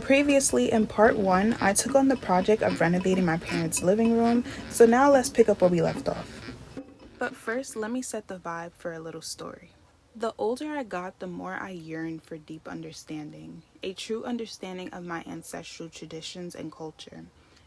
Previously, in part 1, I took on the project of renovating my parents' living room, so now let's pick up where we left off. But first, let me set the vibe for a little story. The older I got, the more I yearned for deep understanding, a true understanding of my ancestral traditions and culture,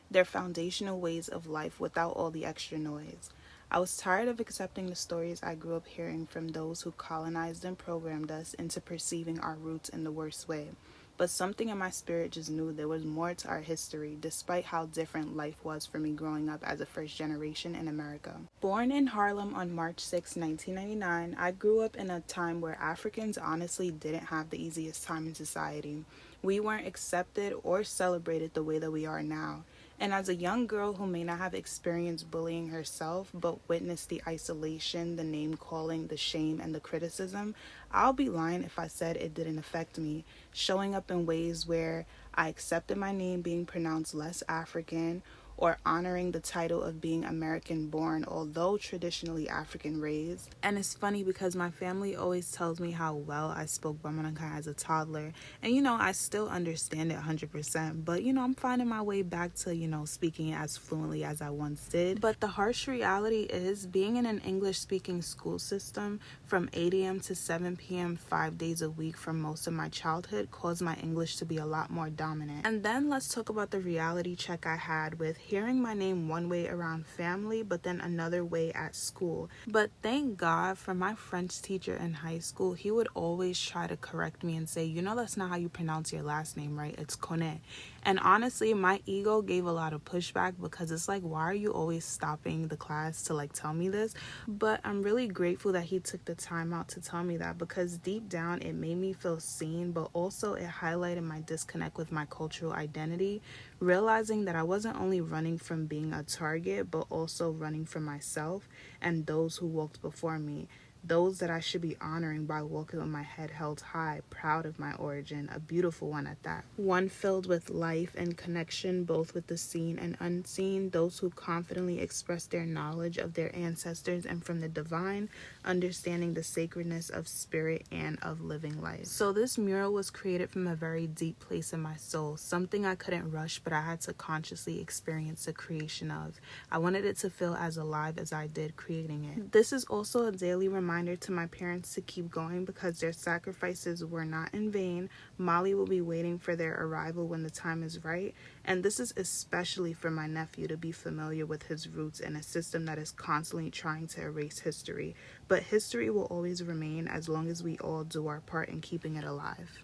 their foundational ways of life without all the extra noise. I was tired of accepting the stories I grew up hearing from those who colonized and programmed us into perceiving our roots in the worst way. But something in my spirit just knew there was more to our history, despite how different life was for me growing up as a first generation in America. Born in Harlem on March 6, 1999, I grew up in a time where Africans honestly didn't have the easiest time in society. We weren't accepted or celebrated the way that we are now. And as a young girl who may not have experienced bullying herself, but witnessed the isolation, the name calling, the shame, and the criticism, I'll be lying if I said it didn't affect me, showing up in ways where I accepted my name being pronounced less African, or honoring the title of being American born, although traditionally African raised. And it's funny because my family always tells me how well I spoke Bamanankan as a toddler. And I still understand it 100%, but I'm finding my way back to, speaking it as fluently as I once did. But the harsh reality is being in an English speaking school system from 8 a.m. to 7 p.m. 5 days a week for most of my childhood caused my English to be a lot more dominant. And then let's talk about the reality check I had with hearing my name one way around family, but then another way at school. But thank God for my French teacher in high school. He would always try to correct me and say, that's not how you pronounce your last name, right? It's Kone. And honestly, my ego gave a lot of pushback because it's like, why are you always stopping the class to tell me this? But I'm really grateful that he took the time out to tell me that, because deep down it made me feel seen, but also it highlighted my disconnect with my cultural identity, realizing that I wasn't only running from being a target, but also running from myself and those who walked before me. Those that I should be honoring by walking with my head held high, proud of my origin, a beautiful one at that. One filled with life and connection, both with the seen and unseen, those who confidently express their knowledge of their ancestors and from the divine, understanding the sacredness of spirit and of living life. So this mural was created from a very deep place in my soul, something I couldn't rush, but I had to consciously experience the creation of. I wanted it to feel as alive as I did creating it. This is also a daily reminder to my parents to keep going because their sacrifices were not in vain. Molly will be waiting for their arrival when the time is right, and this is especially for my nephew to be familiar with his roots in a system that is constantly trying to erase history. But history will always remain as long as we all do our part in keeping it alive.